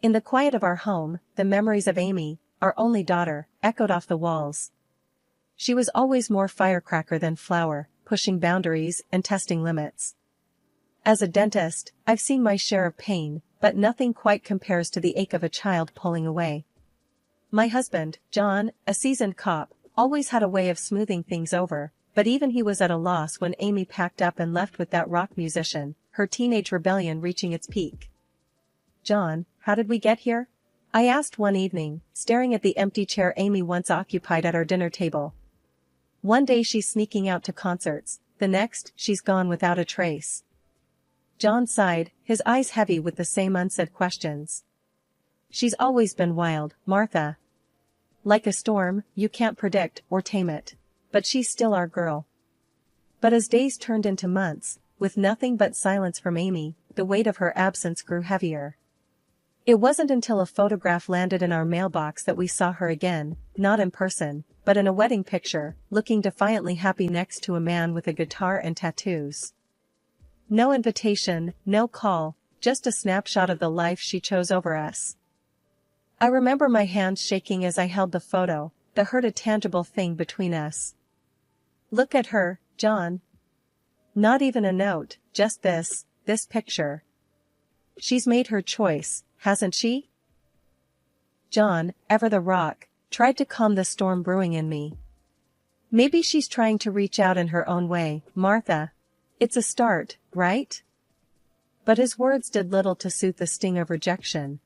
In the quiet of our home, the memories of Amy, our only daughter, echoed off the walls. She was always more firecracker than flower, pushing boundaries and testing limits. As a dentist, I've seen my share of pain, but nothing quite compares to the ache of a child pulling away. My husband, John, a seasoned cop, always had a way of smoothing things over, but even he was at a loss when Amy packed up and left with that rock musician, her teenage rebellion reaching its peak. "John, how did we get here?" I asked one evening, staring at the empty chair Amy once occupied at our dinner table. One day she's sneaking out to concerts, the next, she's gone without a trace. John sighed, his eyes heavy with the same unsaid questions. "She's always been wild, Martha. Like a storm, you can't predict or tame it. But she's still our girl." But as days turned into months, with nothing but silence from Amy, the weight of her absence grew heavier. It wasn't until a photograph landed in our mailbox that we saw her again, not in person, but in a wedding picture, looking defiantly happy next to a man with a guitar and tattoos. No invitation, no call, just a snapshot of the life she chose over us. I remember my hands shaking as I held the photo, the hurt a tangible thing between us. "Look at her, John." Not even a note, just this picture. "She's made her choice, hasn't she?" John, ever the rock, tried to calm the storm brewing in me. "Maybe she's trying to reach out in her own way, Martha. It's a start, right?" But his words did little to soothe the sting of rejection.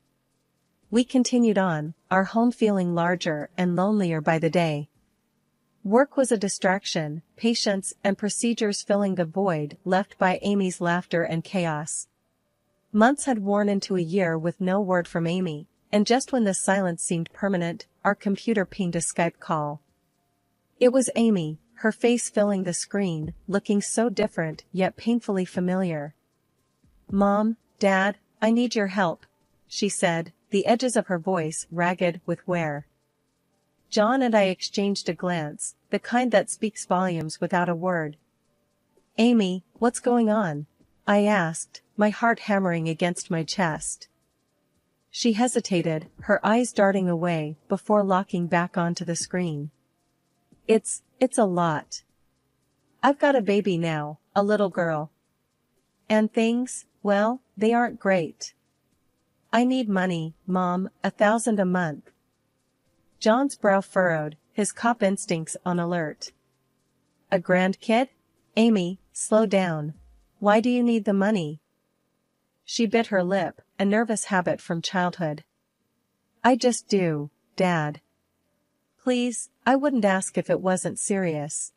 We continued on, our home feeling larger and lonelier by the day. Work was a distraction, patients and procedures filling the void left by Amy's laughter and chaos. Months had worn into a year with no word from Amy, and just when the silence seemed permanent, our computer pinged a Skype call. It was Amy, her face filling the screen, looking so different yet painfully familiar. "Mom, Dad, I need your help," she said, the edges of her voice ragged with wear. John and I exchanged a glance, the kind that speaks volumes without a word. "Amy, what's going on?" I asked, my heart hammering against my chest. She hesitated, her eyes darting away before locking back onto the screen. It's a lot. I've got a baby now, a little girl. And things, well, they aren't great. I need money, Mom, $1,000 a month." John's brow furrowed, his cop instincts on alert. "A grandkid? Amy, slow down. Why do you need the money?" She bit her lip, a nervous habit from childhood. "I just do, Dad. Please, I wouldn't ask if it wasn't serious."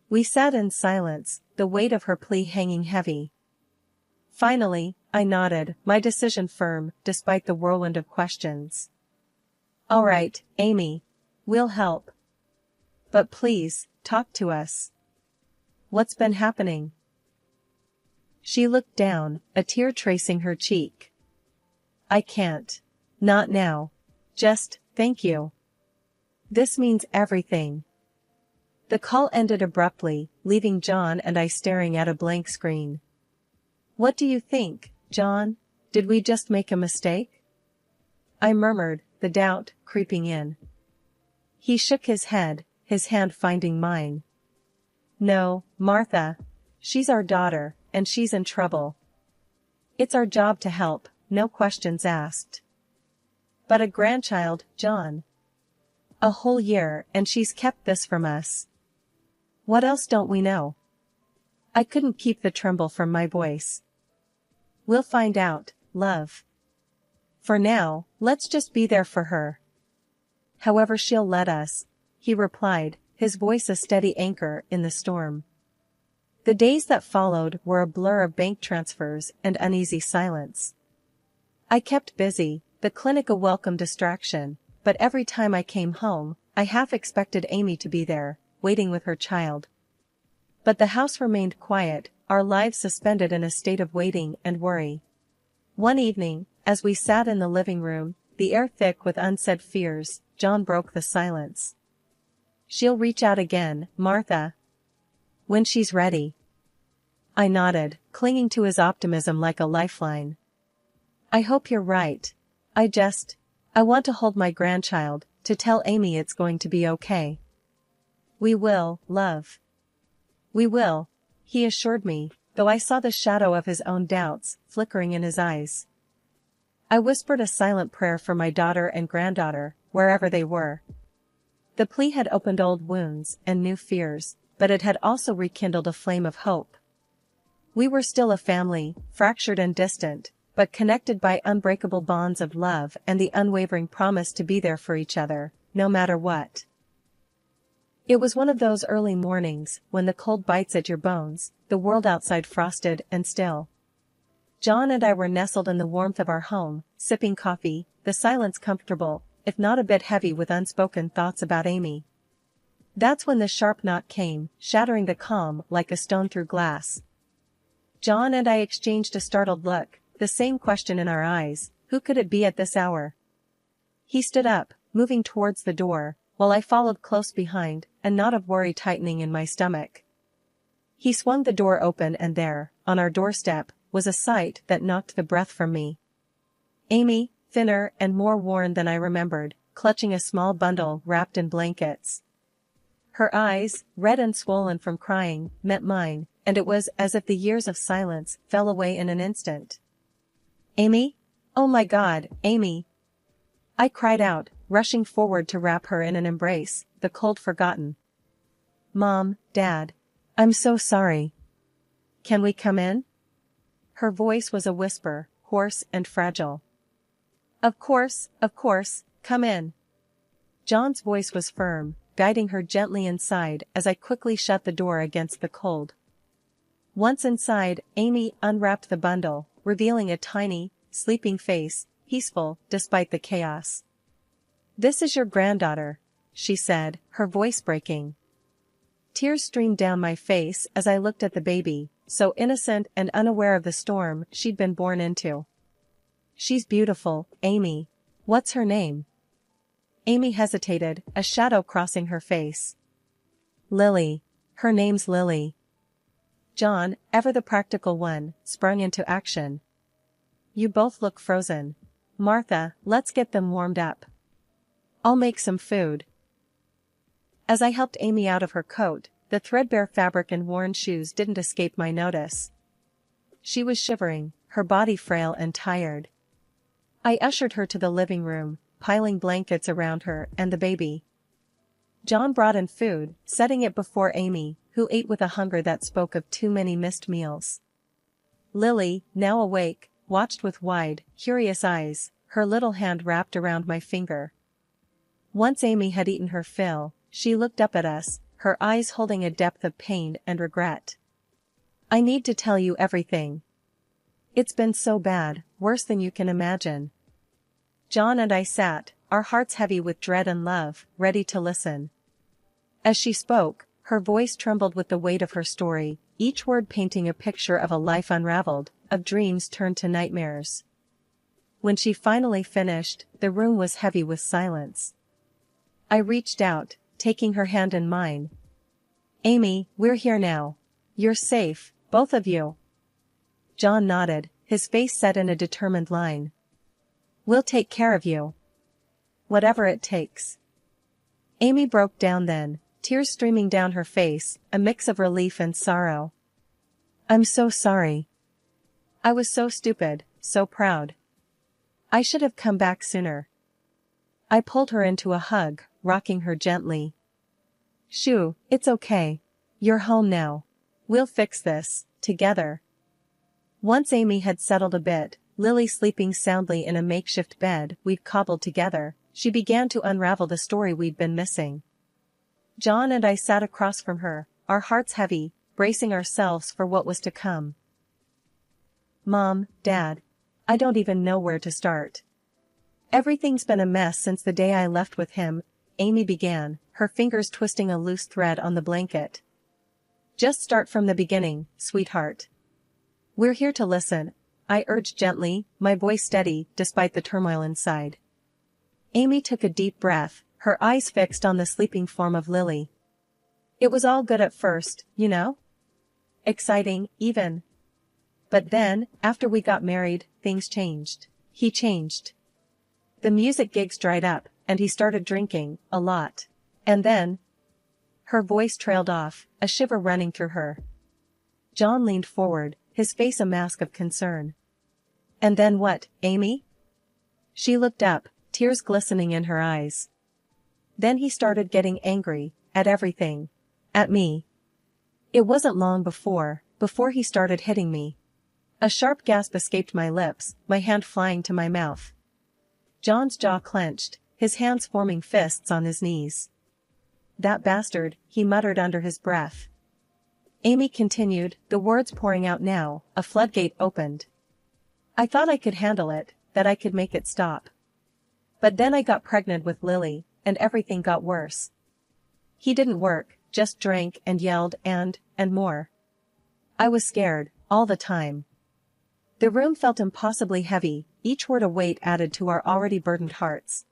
We sat in silence, the weight of her plea hanging heavy. Finally, I nodded, my decision firm, despite the whirlwind of questions. "All right, Amy. We'll help. But please, talk to us. What's been happening?" She looked down, a tear tracing her cheek. "I can't. Not now. Just, thank you. This means everything." The call ended abruptly, leaving John and I staring at a blank screen. "What do you think, John? Did we just make a mistake?" I murmured, the doubt creeping in. He shook his head, his hand finding mine. "No, Martha. She's our daughter, and she's in trouble. It's our job to help, no questions asked." "But a grandchild, John. A whole year, and she's kept this from us. What else don't we know?" I couldn't keep the tremble from my voice. "We'll find out, love. For now, let's just be there for her. However she'll let us," he replied, his voice a steady anchor in the storm. The days that followed were a blur of bank transfers and uneasy silence. I kept busy, the clinic a welcome distraction, but every time I came home, I half expected Amy to be there, waiting with her child. But the house remained quiet, our lives suspended in a state of waiting and worry. One evening, as we sat in the living room, the air thick with unsaid fears, John broke the silence. "She'll reach out again, Martha. When she's ready." I nodded, clinging to his optimism like a lifeline. "I hope you're right. I want to hold my grandchild, to tell Amy it's going to be okay. We will, love. We will, he assured me, though I saw the shadow of his own doubts flickering in his eyes. I whispered a silent prayer for my daughter and granddaughter, wherever they were. The plea had opened old wounds and new fears, but it had also rekindled a flame of hope. We were still a family, fractured and distant, but connected by unbreakable bonds of love and the unwavering promise to be there for each other, no matter what. It was one of those early mornings, when the cold bites at your bones, the world outside frosted and still. John and I were nestled in the warmth of our home, sipping coffee, the silence comfortable, if not a bit heavy with unspoken thoughts about Amy. That's when the sharp knock came, shattering the calm like a stone through glass. John and I exchanged a startled look, the same question in our eyes, who could it be at this hour? He stood up, moving towards the door, while I followed close behind, a knot of worry tightening in my stomach. He swung the door open and there, on our doorstep, was a sight that knocked the breath from me. Amy, thinner and more worn than I remembered, clutching a small bundle wrapped in blankets. Her eyes, red and swollen from crying, met mine, and it was as if the years of silence fell away in an instant. Amy? Oh my God, Amy! I cried out, rushing forward to wrap her in an embrace, the cold forgotten. Mom, Dad. I'm so sorry. Can we come in? Her voice was a whisper, hoarse and fragile. Of course, come in. John's voice was firm, guiding her gently inside as I quickly shut the door against the cold. Once inside, Amy unwrapped the bundle, revealing a tiny, sleeping face, peaceful despite the chaos. This is your granddaughter, she said, her voice breaking. Tears streamed down my face as I looked at the baby, so innocent and unaware of the storm she'd been born into. She's beautiful, Amy. What's her name? Amy hesitated, a shadow crossing her face. Lily. Her name's Lily. John, ever the practical one, sprung into action. You both look frozen. Martha, let's get them warmed up. I'll make some food. As I helped Amy out of her coat, the threadbare fabric and worn shoes didn't escape my notice. She was shivering, her body frail and tired. I ushered her to the living room, piling blankets around her and the baby. John brought in food, setting it before Amy, who ate with a hunger that spoke of too many missed meals. Lily, now awake, watched with wide, curious eyes, her little hand wrapped around my finger. Once Amy had eaten her fill, she looked up at us, her eyes holding a depth of pain and regret. I need to tell you everything. It's been so bad, worse than you can imagine. John and I sat, our hearts heavy with dread and love, ready to listen. As she spoke, her voice trembled with the weight of her story, each word painting a picture of a life unraveled, of dreams turned to nightmares. When she finally finished, the room was heavy with silence. I reached out, taking her hand in mine. Amy, we're here now. You're safe, both of you. John nodded, his face set in a determined line. We'll take care of you. Whatever it takes. Amy broke down then, tears streaming down her face, a mix of relief and sorrow. I'm so sorry. I was so stupid, so proud. I should have come back sooner. I pulled her into a hug, rocking her gently. Shoo, it's okay. You're home now. We'll fix this, together. Once Amy had settled a bit, Lily sleeping soundly in a makeshift bed we'd cobbled together, she began to unravel the story we'd been missing. John and I sat across from her, our hearts heavy, bracing ourselves for what was to come. Mom, Dad. I don't even know where to start. Everything's been a mess since the day I left with him, Amy began, her fingers twisting a loose thread on the blanket. Just start from the beginning, sweetheart. We're here to listen, I urged gently, my voice steady despite the turmoil inside. Amy took a deep breath, her eyes fixed on the sleeping form of Lily. It was all good at first, you know? Exciting, even. But then, after we got married, things changed. He changed. The music gigs dried up, and he started drinking, a lot. And then... Her voice trailed off, a shiver running through her. John leaned forward, his face a mask of concern. And then what, Amy? She looked up, tears glistening in her eyes. Then he started getting angry, at everything. At me. It wasn't long before he started hitting me. A sharp gasp escaped my lips, my hand flying to my mouth. John's jaw clenched, his hands forming fists on his knees. That bastard, he muttered under his breath. Amy continued, the words pouring out now, a floodgate opened. I thought I could handle it, that I could make it stop. But then I got pregnant with Lily, and everything got worse. He didn't work, just drank and yelled and more. I was scared, all the time. The room felt impossibly heavy, each word a weight added to our already burdened hearts.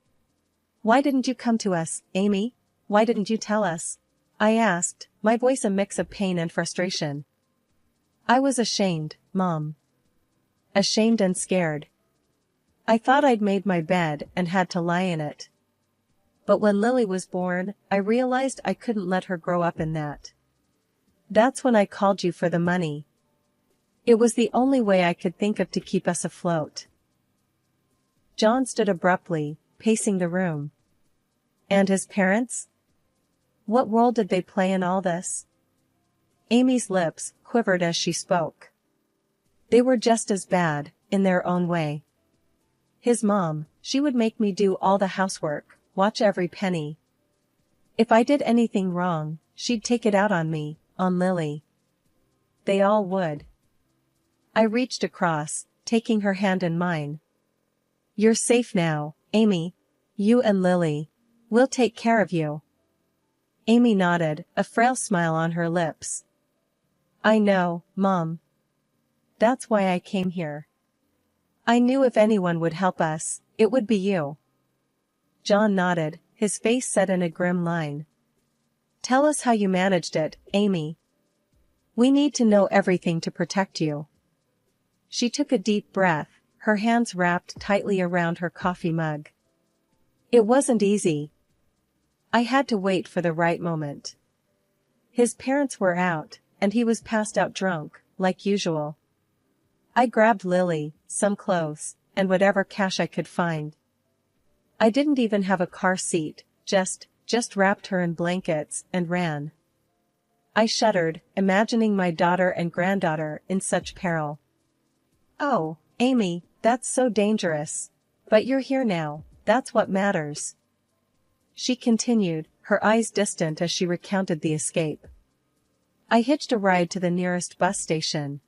Why didn't you come to us, Amy? Why didn't you tell us? I asked, my voice a mix of pain and frustration. I was ashamed, Mom. Ashamed and scared. I thought I'd made my bed and had to lie in it. But when Lily was born, I realized I couldn't let her grow up in that. That's when I called you for the money. It was the only way I could think of to keep us afloat. John stood abruptly, pacing the room. And his parents? What role did they play in all this? Amy's lips quivered as she spoke. They were just as bad, in their own way. His mom, she would make me do all the housework, watch every penny. If I did anything wrong, she'd take it out on me, on Lily. They all would. I reached across, taking her hand in mine. You're safe now, Amy. You and Lily. We'll take care of you. Amy nodded, a frail smile on her lips. I know, Mom. That's why I came here. I knew if anyone would help us, it would be you. John nodded, his face set in a grim line. Tell us how you managed it, Amy. We need to know everything to protect you. She took a deep breath, her hands wrapped tightly around her coffee mug. It wasn't easy. I had to wait for the right moment. His parents were out, and he was passed out drunk, like usual. I grabbed Lily, some clothes, and whatever cash I could find. I didn't even have a car seat, just wrapped her in blankets and ran. I shuddered, imagining my daughter and granddaughter in such peril. Oh, Amy, that's so dangerous. But you're here now, that's what matters. She continued, her eyes distant as she recounted the escape. I hitched a ride to the nearest bus station.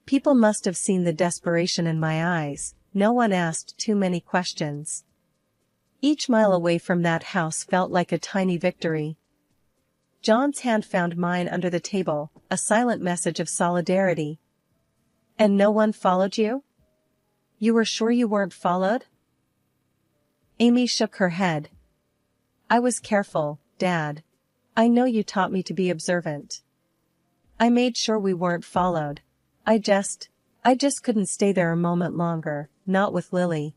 People must have seen the desperation in my eyes, no one asked too many questions. Each mile away from that house felt like a tiny victory. John's hand found mine under the table, a silent message of solidarity. And no one followed you? You were sure you weren't followed? Amy shook her head. I was careful, Dad. I know you taught me to be observant. I made sure we weren't followed. I just couldn't stay there a moment longer, not with Lily.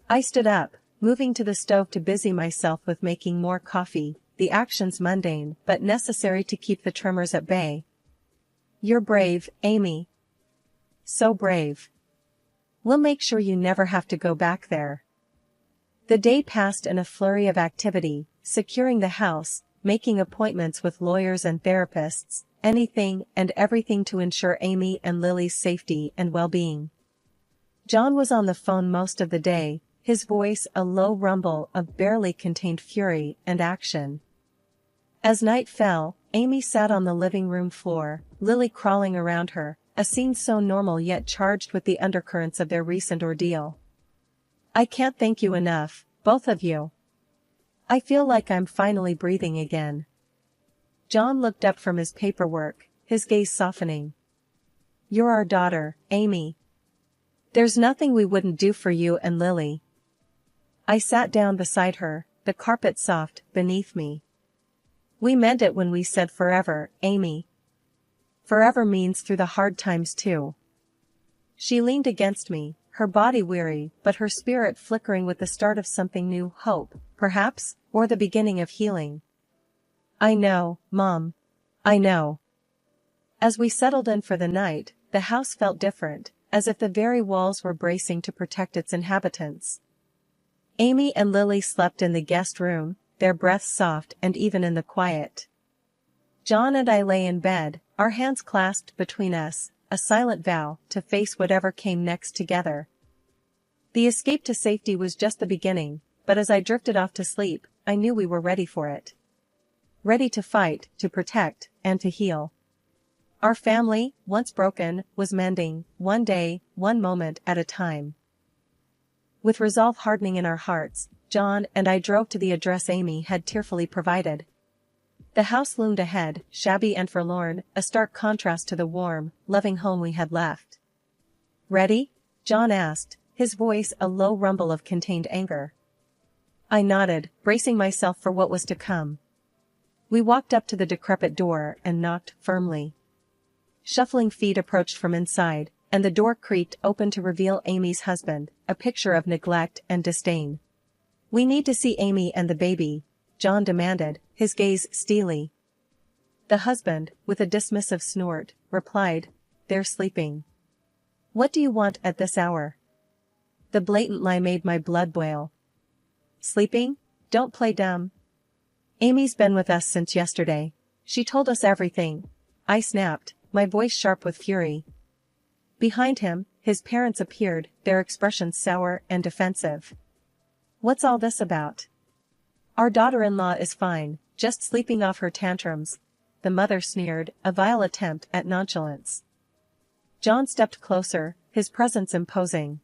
I stood up, moving to the stove to busy myself with making more coffee, the actions mundane but necessary to keep the tremors at bay. You're brave, Amy. So brave. We'll make sure you never have to go back there. The day passed in a flurry of activity, securing the house, making appointments with lawyers and therapists, anything and everything to ensure Amy and Lily's safety and well-being. John was on the phone most of the day, his voice a low rumble of barely contained fury and action. As night fell, Amy sat on the living room floor, Lily crawling around her, a scene so normal yet charged with the undercurrents of their recent ordeal. I can't thank you enough, both of you. I feel like I'm finally breathing again. John looked up from his paperwork, his gaze softening. You're our daughter, Amy. There's nothing we wouldn't do for you and Lily. I sat down beside her, the carpet soft beneath me. We meant it when we said forever, Amy. Forever means through the hard times too. She leaned against me, her body weary but her spirit flickering with the start of something new, hope, perhaps, or the beginning of healing. "I know, Mom. I know." As we settled in for the night, the house felt different, as if the very walls were bracing to protect its inhabitants. Amy and Lily slept in the guest room, their breaths soft and even in the quiet. John and I lay in bed, our hands clasped between us, a silent vow to face whatever came next together. The escape to safety was just the beginning, but as I drifted off to sleep, I knew we were ready for it. Ready to fight, to protect, and to heal. Our family, once broken, was mending, one day, one moment at a time. With resolve hardening in our hearts, John and I drove to the address Amy had tearfully provided. The house loomed ahead, shabby and forlorn, a stark contrast to the warm, loving home we had left. "Ready?" John asked, his voice a low rumble of contained anger. I nodded, bracing myself for what was to come. We walked up to the decrepit door and knocked firmly. Shuffling feet approached from inside, and the door creaked open to reveal Amy's husband, a picture of neglect and disdain. "We need to see Amy and the baby," John demanded, his gaze steely. The husband, with a dismissive snort, replied, "They're sleeping." "What do you want at this hour?" The blatant lie made my blood boil. "Sleeping? Don't play dumb. Amy's been with us since yesterday. She told us everything," I snapped, my voice sharp with fury. Behind him, his parents appeared, their expressions sour and defensive. "What's all this about?" "Our daughter-in-law is fine, just sleeping off her tantrums," the mother sneered, a vile attempt at nonchalance. John stepped closer, his presence imposing.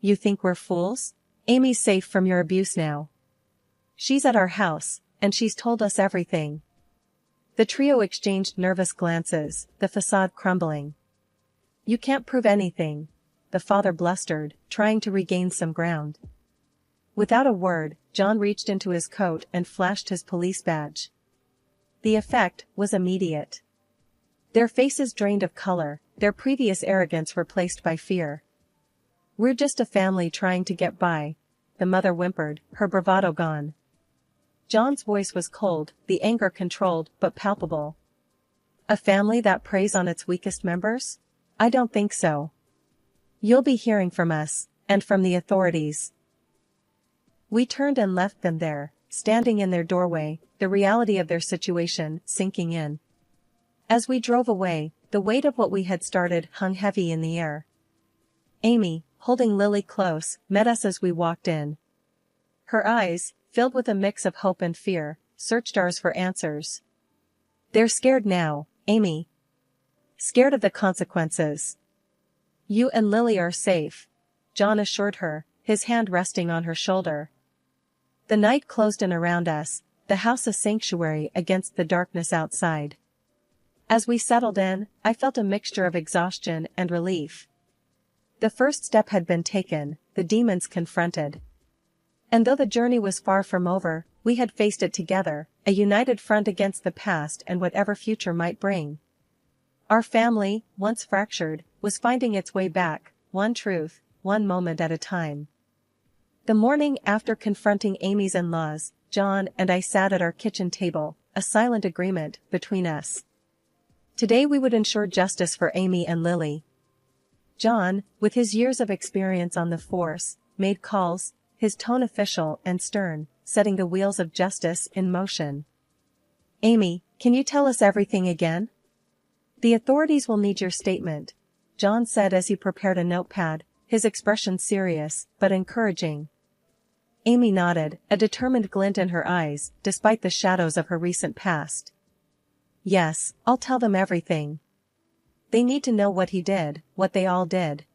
"You think we're fools? Amy's safe from your abuse now. She's at our house, and she's told us everything." The trio exchanged nervous glances, the facade crumbling. "You can't prove anything," the father blustered, trying to regain some ground. Without a word, John reached into his coat and flashed his police badge. The effect was immediate. Their faces drained of color, their previous arrogance replaced by fear. "We're just a family trying to get by," the mother whimpered, her bravado gone. John's voice was cold, the anger controlled but palpable. "A family that preys on its weakest members? I don't think so. You'll be hearing from us, and from the authorities." We turned and left them there, standing in their doorway, the reality of their situation sinking in. As we drove away, the weight of what we had started hung heavy in the air. Amy, holding Lily close, met us as we walked in. Her eyes, filled with a mix of hope and fear, searched ours for answers. "They're scared now, Amy. Scared of the consequences. You and Lily are safe," John assured her, his hand resting on her shoulder. The night closed in around us, the house a sanctuary against the darkness outside. As we settled in, I felt a mixture of exhaustion and relief. The first step had been taken, the demons confronted. And though the journey was far from over, we had faced it together, a united front against the past and whatever future might bring. Our family, once fractured, was finding its way back, one truth, one moment at a time. The morning after confronting Amy's in-laws, John and I sat at our kitchen table, a silent agreement between us. Today we would ensure justice for Amy and Lily. John, with his years of experience on the force, made calls, his tone official and stern, setting the wheels of justice in motion. "Amy, can you tell us everything again?" "The authorities will need your statement," John said as he prepared a notepad, his expression serious, but encouraging. Amy nodded, a determined glint in her eyes, despite the shadows of her recent past. "Yes, I'll tell them everything. They need to know what he did, what they all did."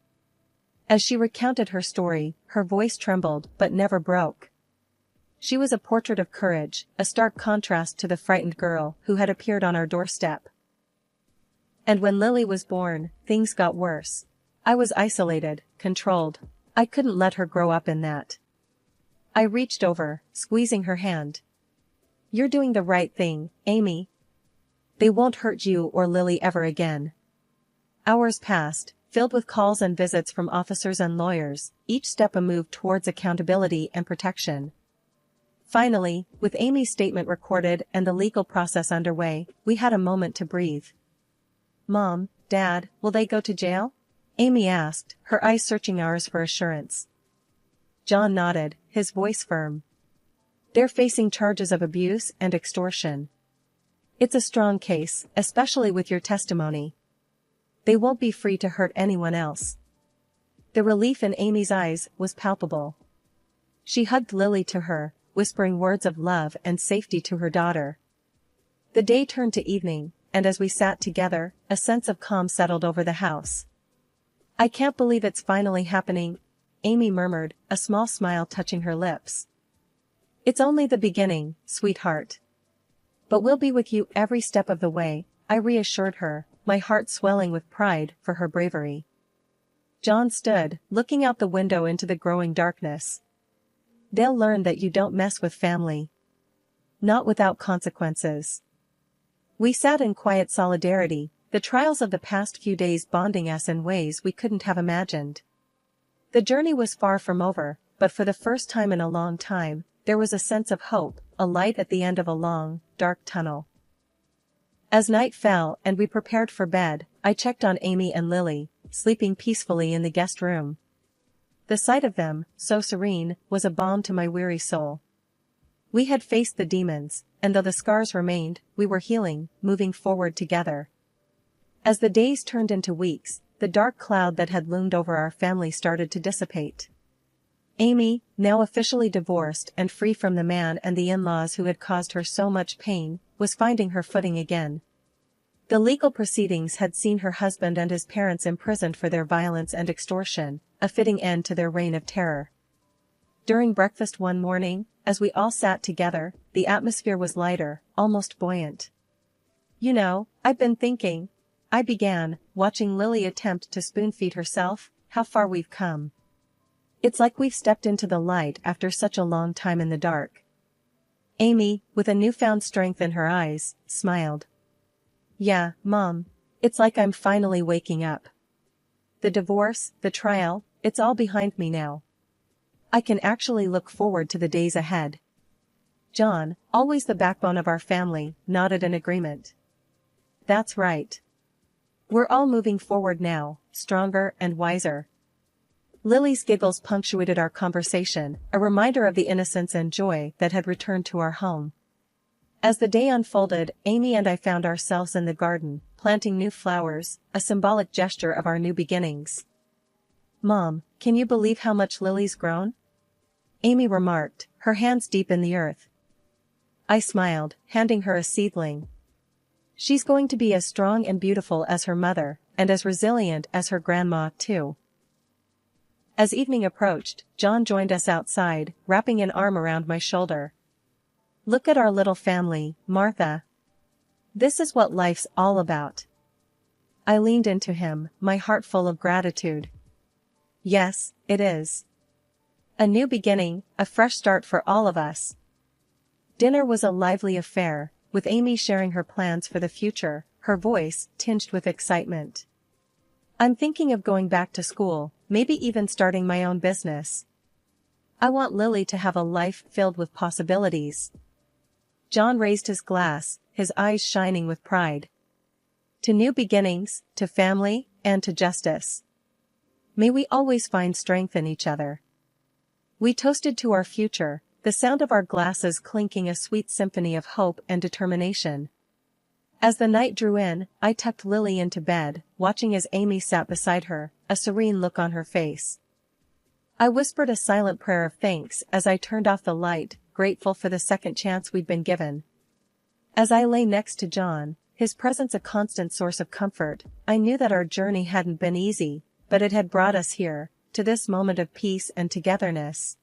As she recounted her story, her voice trembled but never broke. She was a portrait of courage, a stark contrast to the frightened girl who had appeared on our doorstep. "And when Lily was born, things got worse. I was isolated, controlled. I couldn't let her grow up in that." I reached over, squeezing her hand. "You're doing the right thing, Amy. They won't hurt you or Lily ever again." Hours passed, filled with calls and visits from officers and lawyers, each step a move towards accountability and protection. Finally, with Amy's statement recorded and the legal process underway, we had a moment to breathe. "Mom, Dad, will they go to jail?" Amy asked, her eyes searching ours for assurance. John nodded, his voice firm. "They're facing charges of abuse and extortion. It's a strong case, especially with your testimony. They won't be free to hurt anyone else." The relief in Amy's eyes was palpable. She hugged Lily to her, whispering words of love and safety to her daughter. The day turned to evening, and as we sat together, a sense of calm settled over the house. "I can't believe it's finally happening," Amy murmured, a small smile touching her lips. "It's only the beginning, sweetheart. But we'll be with you every step of the way," I reassured her, my heart swelling with pride for her bravery. John stood, looking out the window into the growing darkness. "They'll learn that you don't mess with family. Not without consequences." We sat in quiet solidarity, the trials of the past few days bonding us in ways we couldn't have imagined. The journey was far from over, but for the first time in a long time, there was a sense of hope, a light at the end of a long, dark tunnel. As night fell and we prepared for bed, I checked on Amy and Lily, sleeping peacefully in the guest room. The sight of them, so serene, was a balm to my weary soul. We had faced the demons, and though the scars remained, we were healing, moving forward together. As the days turned into weeks, the dark cloud that had loomed over our family started to dissipate. Amy, now officially divorced and free from the man and the in-laws who had caused her so much pain, was finding her footing again. The legal proceedings had seen her husband and his parents imprisoned for their violence and extortion, a fitting end to their reign of terror. During breakfast one morning, as we all sat together, the atmosphere was lighter, almost buoyant. "You know, I've been thinking," I began, watching Lily attempt to spoon-feed herself, "how far we've come. It's like we've stepped into the light after such a long time in the dark." Amy, with a newfound strength in her eyes, smiled. "Yeah, Mom. It's like I'm finally waking up. The divorce, the trial, it's all behind me now. I can actually look forward to the days ahead." John, always the backbone of our family, nodded in agreement. "That's right. We're all moving forward now, stronger and wiser." Lily's giggles punctuated our conversation, a reminder of the innocence and joy that had returned to our home. As the day unfolded, Amy and I found ourselves in the garden, planting new flowers, a symbolic gesture of our new beginnings. "Mom, can you believe how much Lily's grown?" Amy remarked, her hands deep in the earth. I smiled, handing her a seedling. "She's going to be as strong and beautiful as her mother, and as resilient as her grandma, too." As evening approached, John joined us outside, wrapping an arm around my shoulder. "Look at our little family, Martha. This is what life's all about." I leaned into him, my heart full of gratitude. "Yes, it is. A new beginning, a fresh start for all of us." Dinner was a lively affair, with Amy sharing her plans for the future, her voice tinged with excitement. "I'm thinking of going back to school, maybe even starting my own business. I want Lily to have a life filled with possibilities." John raised his glass, his eyes shining with pride. "To new beginnings, to family, and to justice. May we always find strength in each other." We toasted to our future, the sound of our glasses clinking a sweet symphony of hope and determination. As the night drew in, I tucked Lily into bed, watching as Amy sat beside her, a serene look on her face. I whispered a silent prayer of thanks as I turned off the light, grateful for the second chance we'd been given. As I lay next to John, his presence a constant source of comfort, I knew that our journey hadn't been easy, but it had brought us here, to this moment of peace and togetherness.